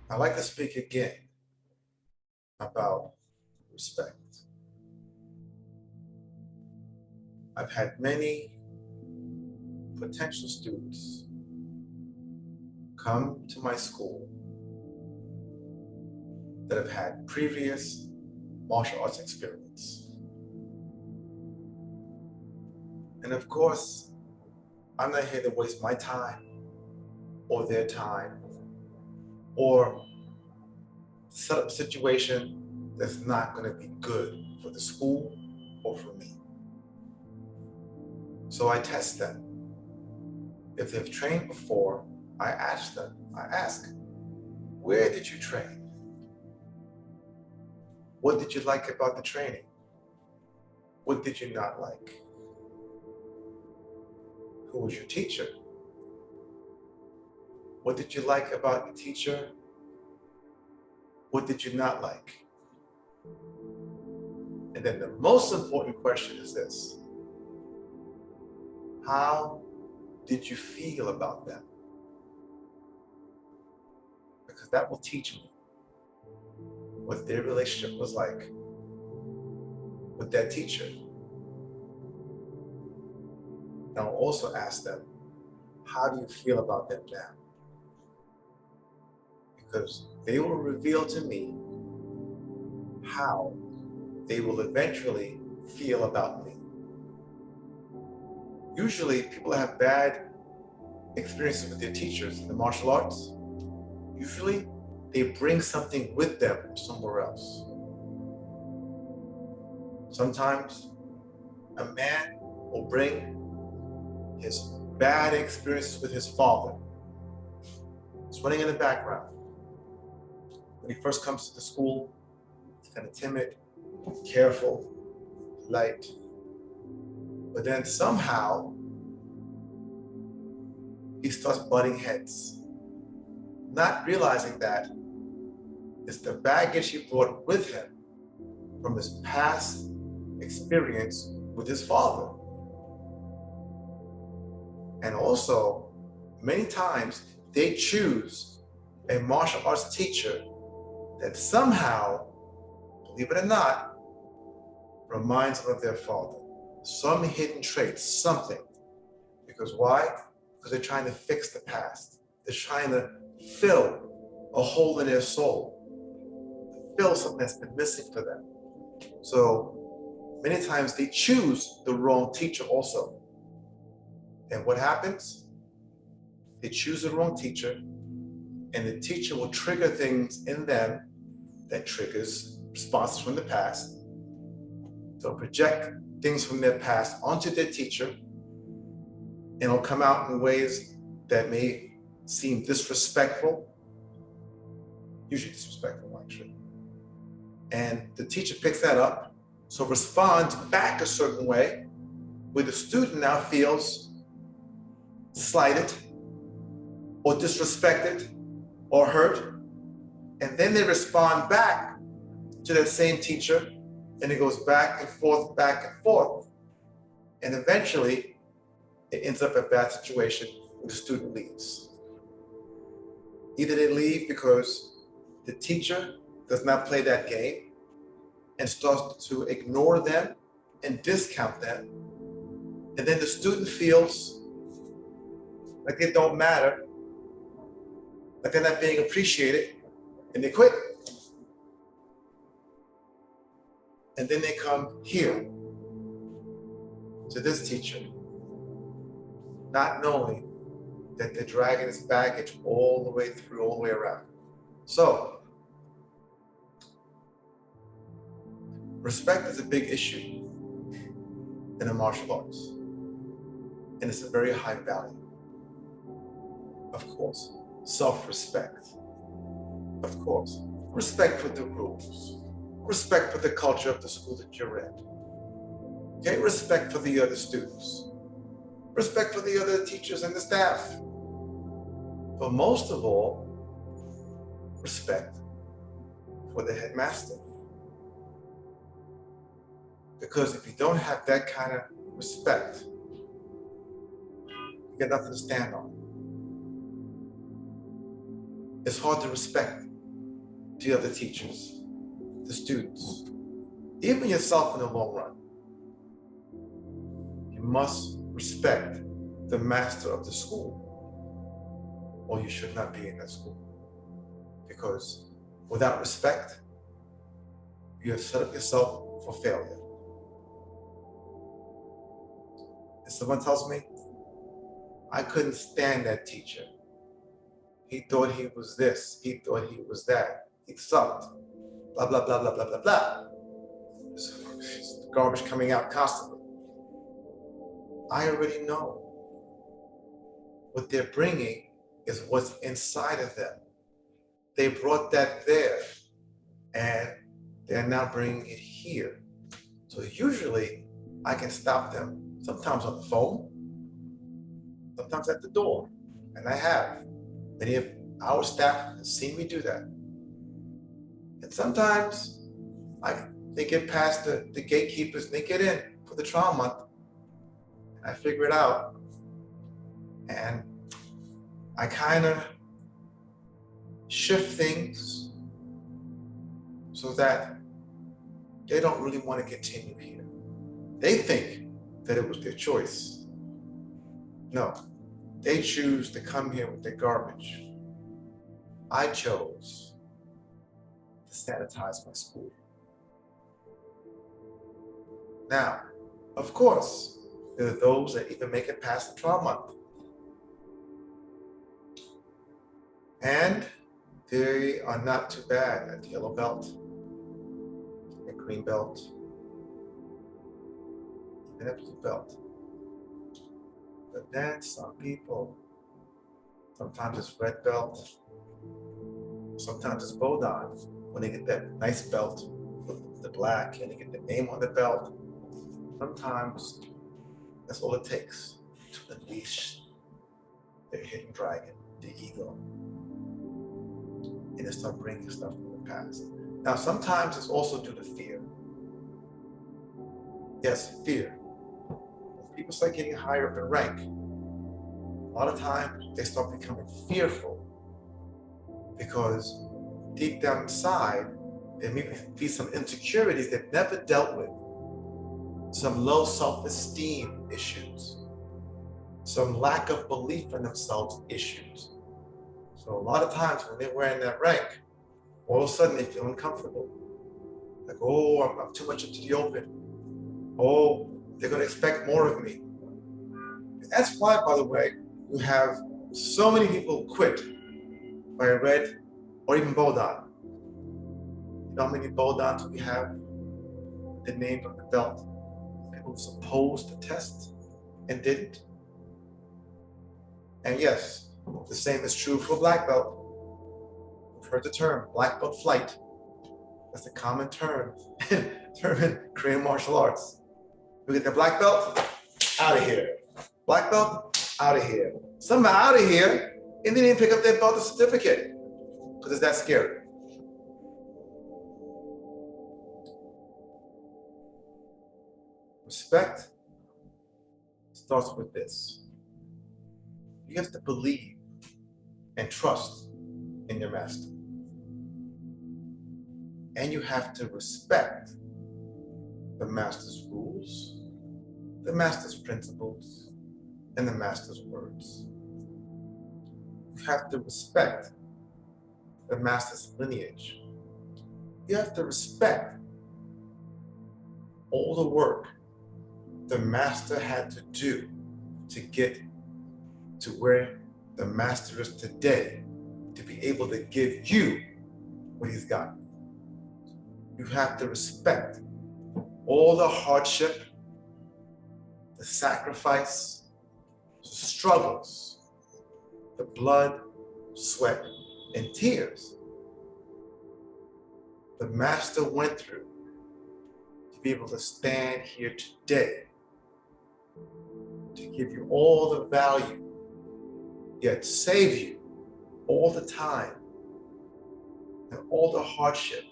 I'd like to speak again about respect. I've had many potential students come to my school that have had previous martial arts experience. And of course, I'm not here to waste my time or their time or set up a situation that's not going to be good for the school or for me. So I test them. If they've trained before, I ask, where did you train? What did you like about the training? What did you not like? Who was your teacher? What did you like about the teacher? What did you not like? And then the most important question is this: how did you feel about them? Because that will teach me what their relationship was like with that teacher. And I'll also ask them, how do you feel about them now? Because they will reveal to me how they will eventually feel about me. Usually people have bad experiences with their teachers in the martial arts. Usually they bring something with them from somewhere else. Sometimes a man will bring his bad experiences with his father. It's running in the background. When he first comes to the school, he's kind of timid, careful, light. But then somehow, he starts butting heads, not realizing that it's the baggage he brought with him from his past experience with his father. And also, many times, they choose a martial arts teacher that somehow, believe it or not, reminds them of their father. Some hidden trait, something. Because why? Because they're trying to fix the past. They're trying to fill a hole in their soul, fill something that's been missing for them. So many times they choose the wrong teacher also. And what happens? They choose the wrong teacher, and the teacher will trigger things in them that triggers responses from the past. They'll project things from their past onto their teacher, and it'll come out in ways that may seem disrespectful, usually disrespectful actually. And the teacher picks that up, so responds back a certain way, where the student now feels slighted or disrespected or hurt. And then they respond back to that same teacher, and it goes back and forth, back and forth. And eventually, it ends up a bad situation where the student leaves. Either they leave because the teacher does not play that game and starts to ignore them and discount them. And then the student feels like they don't matter, like they're not being appreciated, and they quit. And then they come here to this teacher, not knowing that they're dragging this baggage all the way through, all the way around. So, respect is a big issue in the martial arts, and it's a very high value. Of course, self-respect. Of course, respect for the rules. Respect for the culture of the school that you're in. Okay, respect for the other students. Respect for the other teachers and the staff. But most of all, respect for the headmaster. Because if you don't have that kind of respect, you got nothing to stand on. It's hard to respect the other teachers, the students, even yourself in the long run. You must respect the master of the school, or you should not be in that school. Because without respect, you have set up yourself for failure. If someone tells me, I couldn't stand that teacher. He thought he was this, he thought he was that, he sucked, blah, blah, blah, blah, blah, blah, blah. There's garbage coming out constantly. I already know what they're bringing is what's inside of them. They brought that there, and they're now bringing it here. So usually, I can stop them, sometimes on the phone, sometimes at the door, and I have. Many of our staff have seen me do that. And sometimes they get past the gatekeepers, and they get in for the trial month. And I figure it out, and I kind of shift things so that they don't really want to continue here. They think that it was their choice. No, they choose to come here with their garbage. I chose to sanitize my school. Now, of course, there are those that even make it past the trial month. And they are not too bad at the yellow belt, and green belt, even at blue belt. But then some people, sometimes it's red belt, sometimes it's Bodon, when they get that nice belt with the black and they get the name on the belt. Sometimes that's all it takes to unleash their hidden dragon, the ego, and they start bringing stuff from the past. Now, sometimes it's also due to fear. Yes, fear. When people start getting higher up in rank, a lot of times they start becoming fearful because deep down inside, there may be some insecurities they've never dealt with, some low self-esteem issues, some lack of belief in themselves issues. So a lot of times when they're wearing that rank, all of a sudden they feel uncomfortable. Like, oh, I'm too much into the open. Oh, they're going to expect more of me. That's why, by the way, you have so many people quit by a red or even Bodon. You know how many Bodons we have? The name of the belt. People were supposed to test and didn't. And yes, the same is true for black belt. You've heard the term black belt flight. That's a common term in Korean martial arts. You get the black belt, out of here. Black belt, out of here. Some are out of here, and they didn't pick up their belt certificate because it's that scary. Respect starts with this. You have to believe and trust in your master. And you have to respect the master's rules, the master's principles, and the master's words. You have to respect the master's lineage. You have to respect all the work the master had to do to get to where the master is today, to be able to give you what he's got. You have to respect all the hardship, the sacrifice, the struggles, the blood, sweat, and tears the master went through to be able to stand here today, to give you all the value, yet save you all the time, and all the hardship,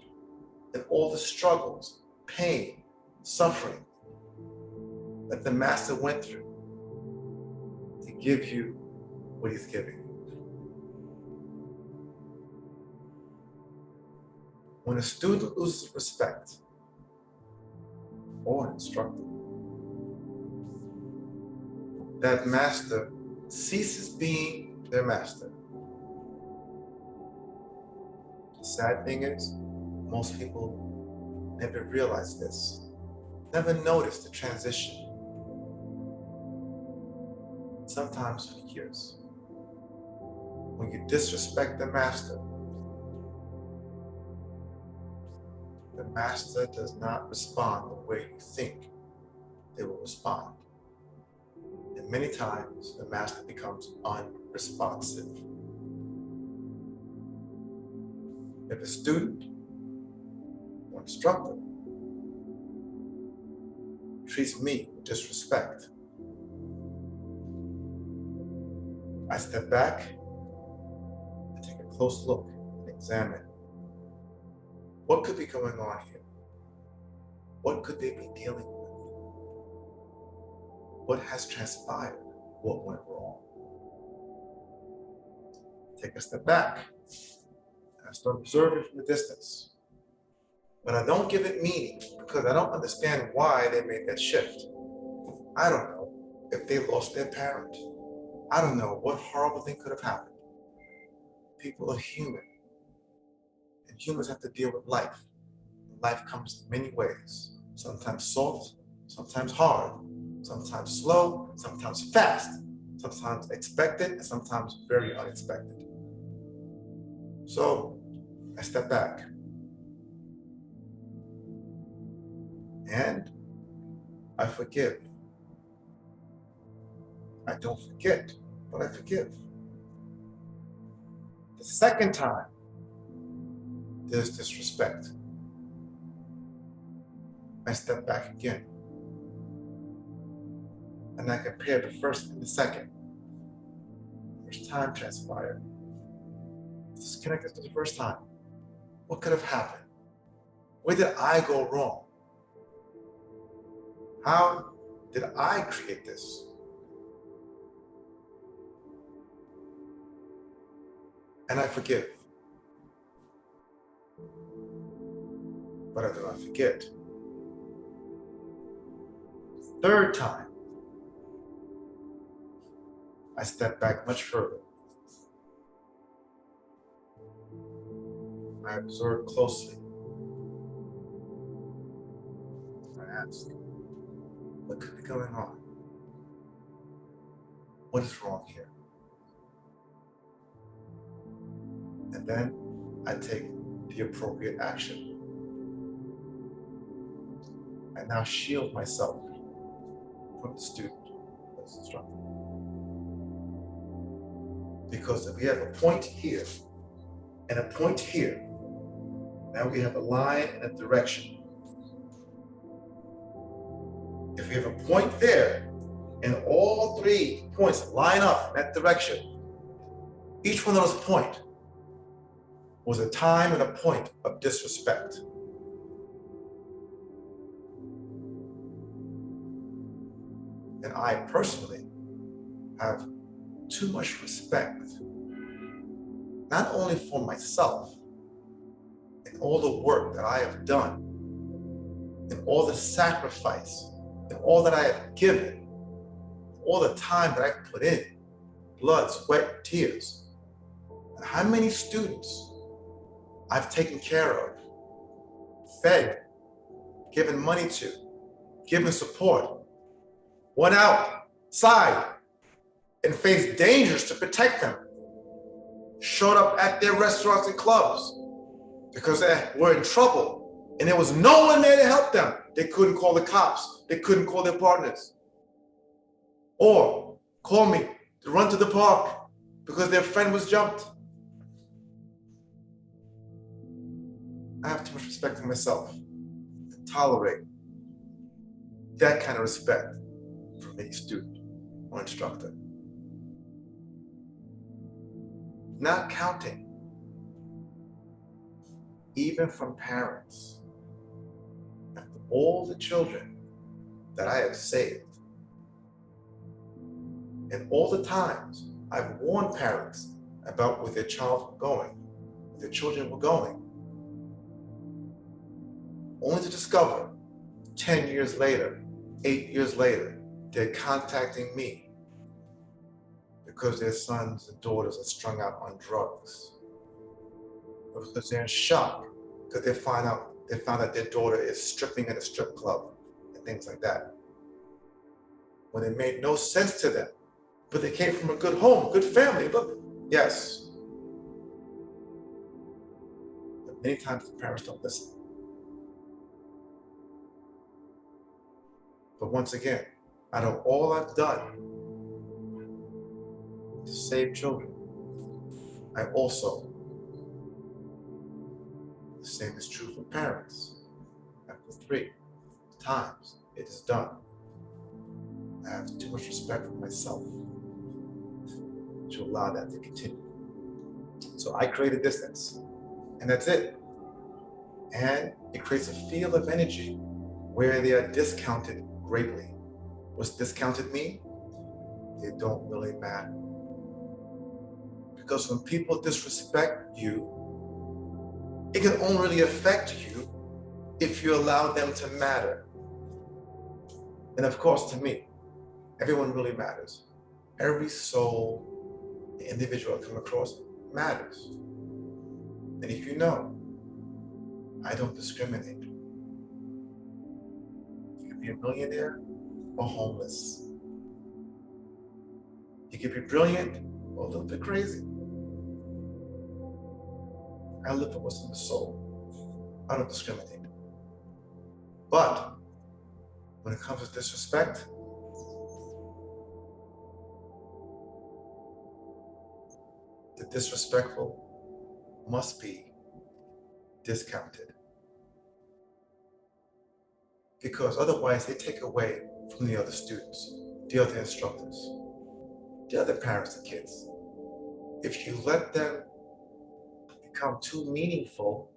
and all the struggles, pain, suffering that the master went through to give you what he's giving. When a student loses respect or an instructor, that master ceases being their master. The sad thing is, most people never realize this, never notice the transition. Sometimes for years. When you disrespect the master does not respond the way you think they will respond. And many times, the master becomes unresponsive. If a student or instructor treats me with disrespect, I step back and take a close look and examine what could be going on here. What could they be dealing with? What has transpired? What went wrong? Take a step back and I start observing from a distance. But I don't give it meaning because I don't understand why they made that shift. I don't know if they lost their parent. I don't know what horrible thing could have happened. People are human. And humans have to deal with life. Life comes in many ways. Sometimes soft, sometimes hard, sometimes slow, sometimes fast, sometimes expected, and sometimes very unexpected. So I step back. And I forgive. I don't forget, but I forgive. The second time, there's disrespect. I step back again. And I compare the first and the second. First time transpired. Disconnected to the first time. What could have happened? Where did I go wrong? How did I create this? And I forgive. But I do not forget. Third time, I step back much further. I observe closely. I ask, what could be going on? What is wrong here? And then I take the appropriate action. I now shield myself from the student that's instructed. Because if we have a point here and a point here, now we have a line and a direction. If we have a point there and all 3 points line up in that direction, each one of those points was a time and a point of disrespect. And I personally have too much respect, not only for myself and all the work that I have done, and all the sacrifice, and all that I have given, all the time that I put in, blood, sweat, tears, and how many students I've taken care of, fed, given money to, given support, went outside and faced dangers to protect them, showed up at their restaurants and clubs because they were in trouble and there was no one there to help them. They couldn't call the cops. They couldn't call their partners. Or call me to run to the park because their friend was jumped. I have too much respect for myself to tolerate that kind of respect from any student or instructor. Not counting, even from parents, after all the children that I have saved, and all the times I've warned parents about where their child were going, where their children were going. only to discover 10 years later, 8 years later, they're contacting me because their sons and daughters are strung out on drugs. Or because they're in shock because they found out their daughter is stripping at a strip club and things like that. When it made no sense to them, but they came from a good home, good family. Look, yes. But many times the parents don't listen. But once again, out of all I've done to save children, I also, the same is true for parents. After 3 times it is done, I have too much respect for myself to allow that to continue. So I create a distance, and that's it. And it creates a field of energy where they are discounted greatly. What's discounted mean? They don't really matter. Because when people disrespect you, it can only really affect you if you allow them to matter. And of course, to me, everyone really matters. Every soul, the individual I come across matters. And if you know, I don't discriminate. You could be a millionaire or homeless. You could be brilliant or a little bit crazy. I live for what's in the soul. I don't discriminate. But when it comes to disrespect, the disrespectful must be discounted. Because otherwise they take away from the other students, the other instructors, the other parents and kids. If you let them become too meaningful,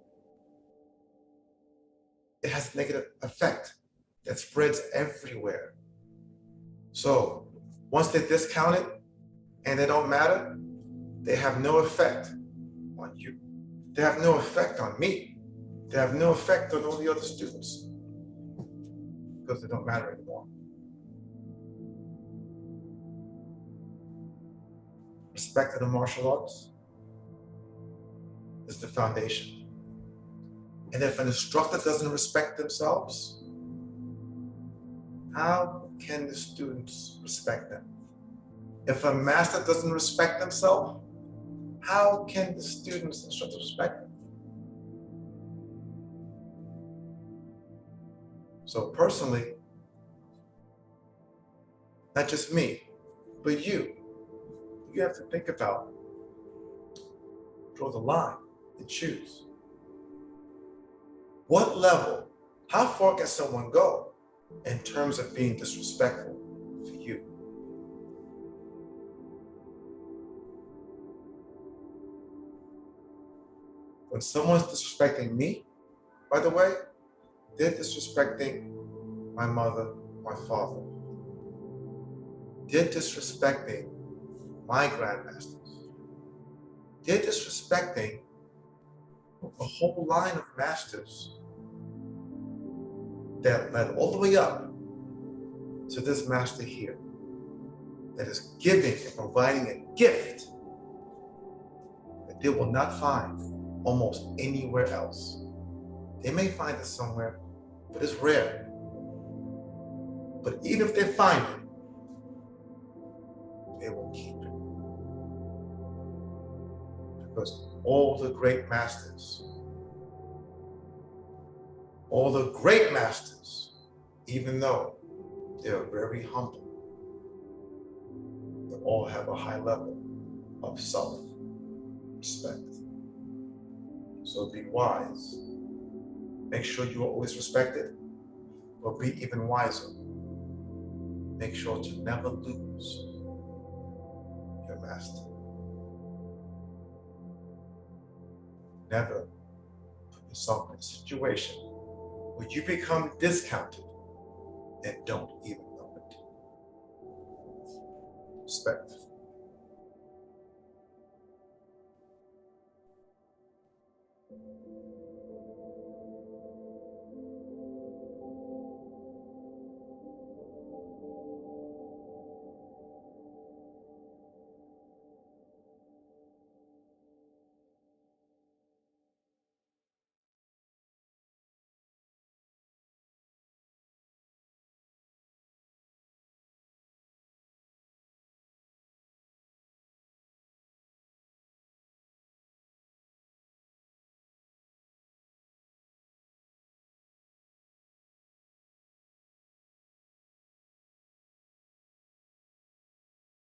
it has a negative effect that spreads everywhere. So once they're discounted and they don't matter, they have no effect on you. They have no effect on me. They have no effect on all the other students because they don't matter anymore. Respect to the martial arts is the foundation. And if an instructor doesn't respect themselves, how can the students respect them? If a master doesn't respect themselves, how can the students and instructors respect them? So personally, not just me, but you have to think about, draw the line and choose. What level, how far can someone go in terms of being disrespectful to you? When someone's disrespecting me, by the way, they're disrespecting my mother, my father. They're disrespecting my grandmasters. They're disrespecting a whole line of masters that led all the way up to this master here that is giving and providing a gift that they will not find almost anywhere else. They may find it somewhere, but it's rare. But even if they find it, they will keep it. Because all the great masters, even though they're very humble, they all have a high level of self-respect. So be wise. Make sure you are always respected, but be even wiser. Make sure to never lose your master. Never put yourself in a situation where you become discounted and don't even know it. Respect.